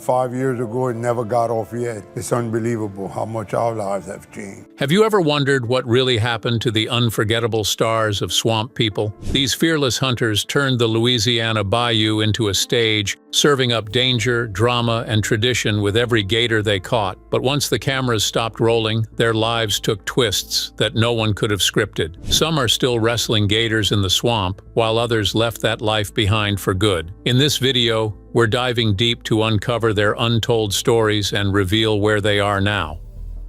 5 years ago and never got off yet. It's unbelievable how much our lives have changed. Have you ever wondered what really happened to the unforgettable stars of swamp people? These fearless hunters turned the Louisiana bayou into a stage, serving up danger, drama, and tradition with every gator they caught. But once the cameras stopped rolling, their lives took twists that no one could have scripted. Some are still wrestling gators in the swamp, while others left that life behind for good. In this video, we're diving deep to uncover their untold stories and reveal where they are now.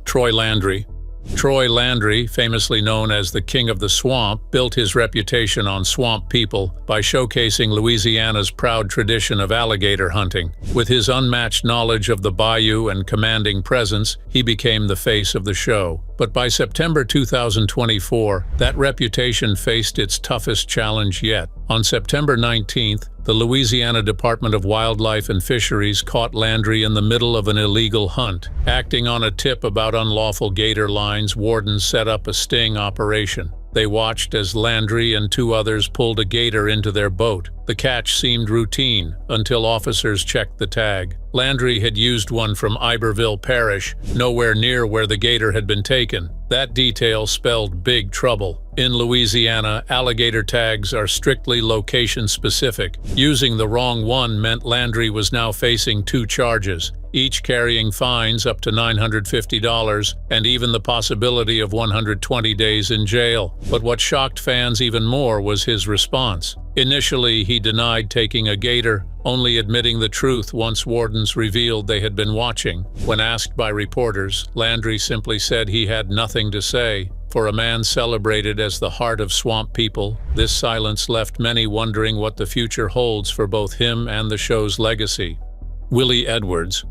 Troy Landry. Troy Landry, famously known as the King of the Swamp, built his reputation on swamp people by showcasing Louisiana's proud tradition of alligator hunting. With his unmatched knowledge of the bayou and commanding presence, he became the face of the show. But by September 2024, that reputation faced its toughest challenge yet. On September 19th, the Louisiana Department of Wildlife and Fisheries caught Landry in the middle of an illegal hunt. Acting on a tip about unlawful gator lines, wardens set up a sting operation. They watched as Landry and 2 others pulled a gator into their boat. The catch seemed routine until officers checked the tag. Landry had used one from Iberville Parish, nowhere near where the gator had been taken. That detail spelled big trouble. In Louisiana, alligator tags are strictly location-specific. Using the wrong one meant Landry was now facing 2 charges, each carrying fines up to $950 and even the possibility of 120 days in jail. But what shocked fans even more was his response. Initially, he denied taking a gator, only admitting the truth once wardens revealed they had been watching. When asked by reporters, Landry simply said he had nothing to say. For a man celebrated as the heart of swamp people, this silence left many wondering what the future holds for both him and the show's legacy. Willie Edwards.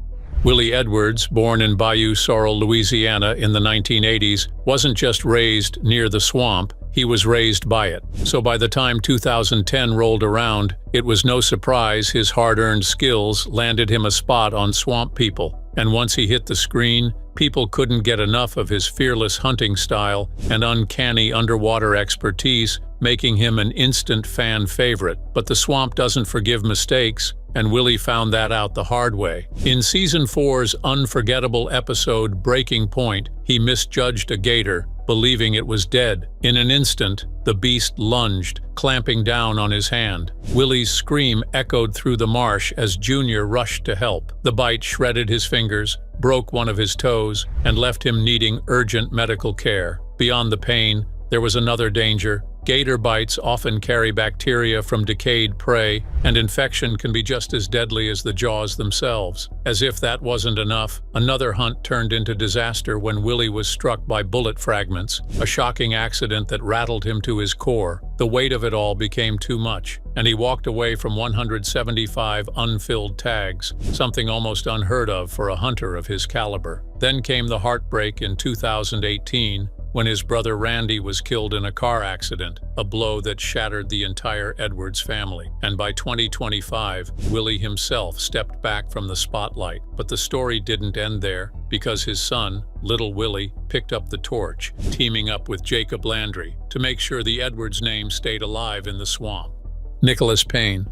Willie Edwards, born in Bayou Sorrel, Louisiana in the 1980s, wasn't just raised near the swamp, he was raised by it. So by the time 2010 rolled around, it was no surprise his hard-earned skills landed him a spot on Swamp People. And once he hit the screen, people couldn't get enough of his fearless hunting style and uncanny underwater expertise, making him an instant fan favorite. But the swamp doesn't forgive mistakes, and Willie found that out the hard way. In Season 4's unforgettable episode Breaking Point, he misjudged a gator, believing it was dead. In an instant, the beast lunged, clamping down on his hand. Willie's scream echoed through the marsh as Junior rushed to help. The bite shredded his fingers, broke one of his toes, and left him needing urgent medical care. Beyond the pain, there was another danger. Gator bites often carry bacteria from decayed prey, and infection can be just as deadly as the jaws themselves. As if that wasn't enough, another hunt turned into disaster when Willie was struck by bullet fragments, a shocking accident that rattled him to his core. The weight of it all became too much, and he walked away from 175 unfilled tags, something almost unheard of for a hunter of his caliber. Then came the heartbreak in 2018, when his brother Randy was killed in a car accident, a blow that shattered the entire Edwards family. And by 2025, Willie himself stepped back from the spotlight. But the story didn't end there, because his son, Little Willie, picked up the torch, teaming up with Jacob Landry to make sure the Edwards name stayed alive in the swamp. Nicholas Payne.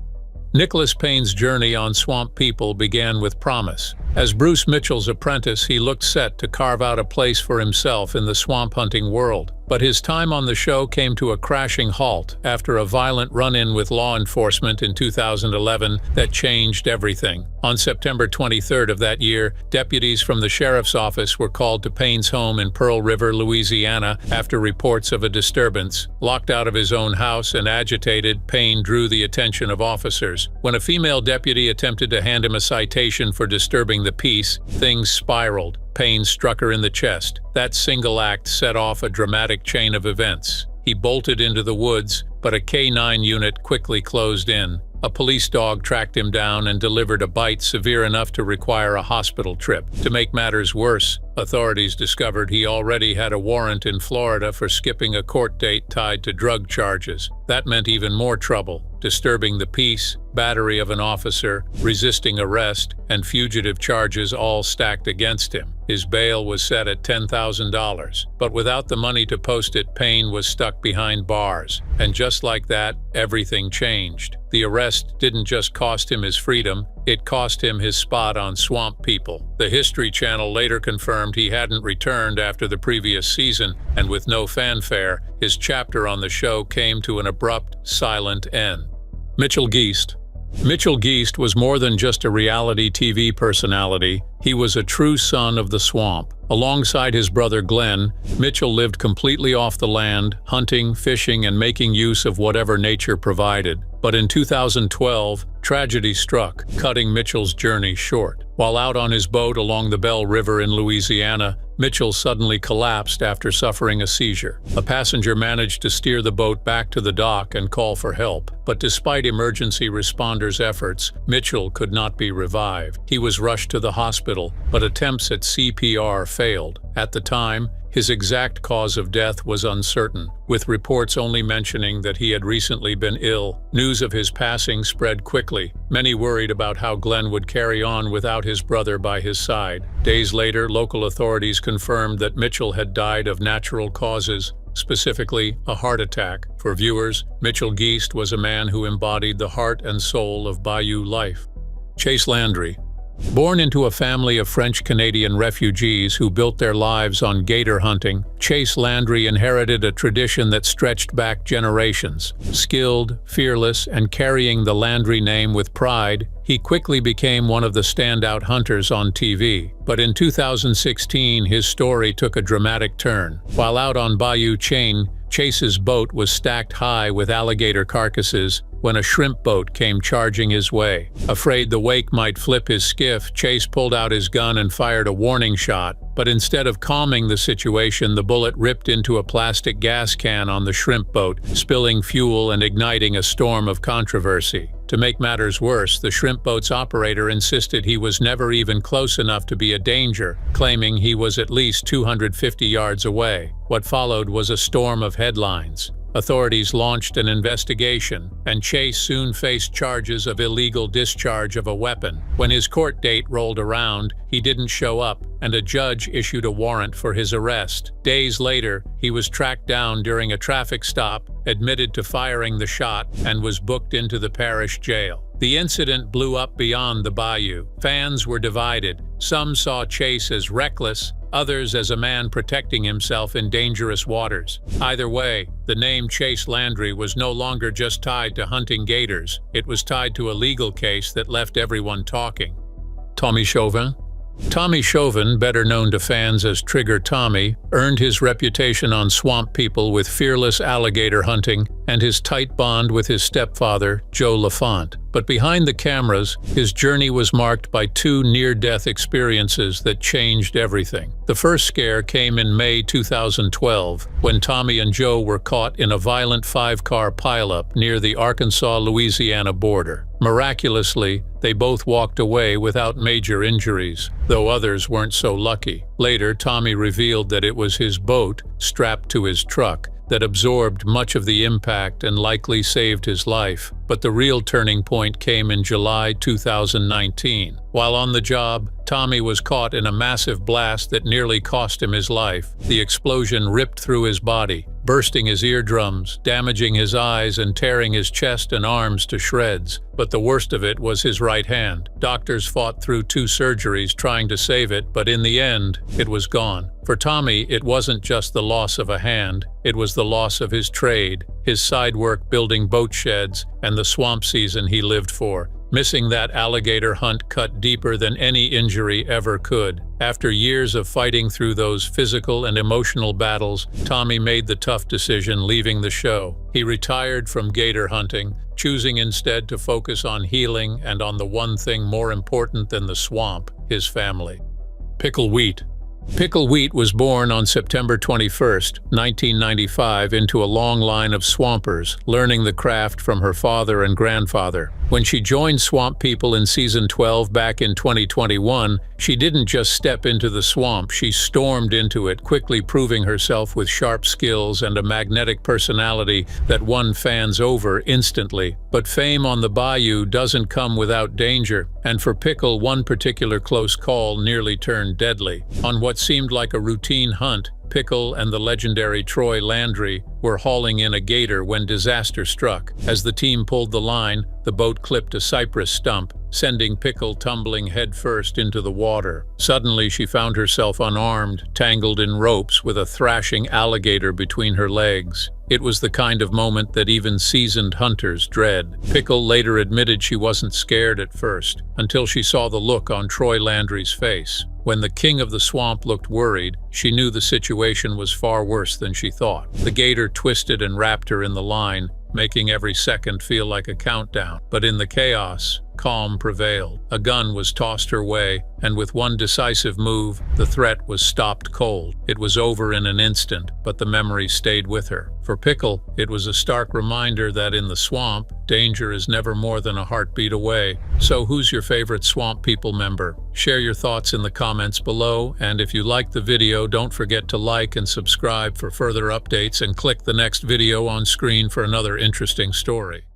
Nicholas Payne's journey on Swamp People began with promise. As Bruce Mitchell's apprentice, he looked set to carve out a place for himself in the swamp hunting world. But his time on the show came to a crashing halt after a violent run-in with law enforcement in 2011 that changed everything. On September 23rd of that year, deputies from the sheriff's office were called to Payne's home in Pearl River, Louisiana, after reports of a disturbance. Locked out of his own house and agitated, Payne drew the attention of officers. When a female deputy attempted to hand him a citation for disturbing the peace, things spiraled. Payne struck her in the chest. That single act set off a dramatic chain of events. He bolted into the woods, but a K-9 unit quickly closed in. A police dog tracked him down and delivered a bite severe enough to require a hospital trip. To make matters worse, authorities discovered he already had a warrant in Florida for skipping a court date tied to drug charges. That meant even more trouble. Disturbing the peace battery of an officer, resisting arrest, and fugitive charges all stacked against him. His bail was set at $10,000, but without the money to post it, Payne was stuck behind bars. And just like that, everything changed. The arrest didn't just cost him his freedom, it cost him his spot on Swamp People. The History Channel later confirmed he hadn't returned after the previous season, and with no fanfare, his chapter on the show came to an abrupt, silent end. Mitchell Geist. Mitchell Geist was more than just a reality TV personality. He was a true son of the swamp. Alongside his brother Glenn, Mitchell lived completely off the land, hunting, fishing, and making use of whatever nature provided. But in 2012, tragedy struck, cutting Mitchell's journey short. While out on his boat along the Bell River in Louisiana, Mitchell suddenly collapsed after suffering a seizure. A passenger managed to steer the boat back to the dock and call for help. But despite emergency responders' efforts, Mitchell could not be revived. He was rushed to the hospital, but attempts at CPR failed. At the time, his exact cause of death was uncertain, with reports only mentioning that he had recently been ill. News of his passing spread quickly. Many worried about how Glenn would carry on without his brother by his side. Days later, local authorities confirmed that Mitchell had died of natural causes, specifically a heart attack. For viewers, Mitchell Geist was a man who embodied the heart and soul of bayou life. Chase Landry. Born into a family of French-Canadian refugees who built their lives on gator hunting, Chase Landry inherited a tradition that stretched back generations. Skilled, fearless, and carrying the Landry name with pride, he quickly became one of the standout hunters on TV. But in 2016, his story took a dramatic turn. While out on Bayou Chain, Chase's boat was stacked high with alligator carcasses when a shrimp boat came charging his way. Afraid the wake might flip his skiff, Chase pulled out his gun and fired a warning shot. But instead of calming the situation, the bullet ripped into a plastic gas can on the shrimp boat, spilling fuel and igniting a storm of controversy. To make matters worse, the shrimp boat's operator insisted he was never even close enough to be a danger, claiming he was at least 250 yards away. What followed was a storm of headlines. Authorities launched an investigation, and Chase soon faced charges of illegal discharge of a weapon. When his court date rolled around, he didn't show up, and a judge issued a warrant for his arrest. Days later, he was tracked down during a traffic stop, admitted to firing the shot, and was booked into the parish jail. The incident blew up beyond the bayou. Fans were divided. Some saw Chase as reckless, others as a man protecting himself in dangerous waters. Either way, the name Chase Landry was no longer just tied to hunting gators. It was tied to a legal case that left everyone talking. Tommy Chauvin. Tommy Chauvin, better known to fans as Trigger Tommy, earned his reputation on Swamp People with fearless alligator hunting and his tight bond with his stepfather, Joe LaFont. But behind the cameras, his journey was marked by two near-death experiences that changed everything. The first scare came in May 2012, when Tommy and Joe were caught in a violent 5-car pileup near the Arkansas-Louisiana border. Miraculously, they both walked away without major injuries, though others weren't so lucky. Later, Tommy revealed that it was his boat, strapped to his truck, that absorbed much of the impact and likely saved his life. But the real turning point came in July 2019. While on the job, Tommy was caught in a massive blast that nearly cost him his life. The explosion ripped through his body, bursting his eardrums, damaging his eyes, and tearing his chest and arms to shreds. But the worst of it was his right hand. Doctors fought through 2 surgeries trying to save it, but in the end, it was gone. For Tommy, it wasn't just the loss of a hand, it was the loss of his trade, his side work building boat sheds, and the swamp season he lived for. Missing that alligator hunt cut deeper than any injury ever could. After years of fighting through those physical and emotional battles, Tommy made the tough decision leaving the show. He retired from gator hunting, choosing instead to focus on healing and on the one thing more important than the swamp, his family. Pickle Wheat. Pickle Wheat was born on September 21, 1995, into a long line of swampers, learning the craft from her father and grandfather. When she joined Swamp People in Season 12 back in 2021, she didn't just step into the swamp, she stormed into it, quickly proving herself with sharp skills and a magnetic personality that won fans over instantly. But fame on the bayou doesn't come without danger, and for Pickle, one particular close call nearly turned deadly. On what seemed like a routine hunt, Pickle and the legendary Troy Landry were hauling in a gator when disaster struck. As the team pulled the line, the boat clipped a cypress stump, sending Pickle tumbling headfirst into the water. Suddenly, she found herself unarmed, tangled in ropes with a thrashing alligator between her legs. It was the kind of moment that even seasoned hunters dread. Pickle later admitted she wasn't scared at first, until she saw the look on Troy Landry's face. When the king of the swamp looked worried, she knew the situation was far worse than she thought. The gator twisted and wrapped her in the line, making every second feel like a countdown. But in the chaos, calm prevailed. A gun was tossed her way, and with one decisive move, the threat was stopped cold. It was over in an instant, but the memory stayed with her. For Pickle, it was a stark reminder that in the swamp, danger is never more than a heartbeat away. So who's your favorite Swamp People member? Share your thoughts in the comments below, and if you liked the video, don't forget to like and subscribe for further updates and click the next video on screen for another interesting story.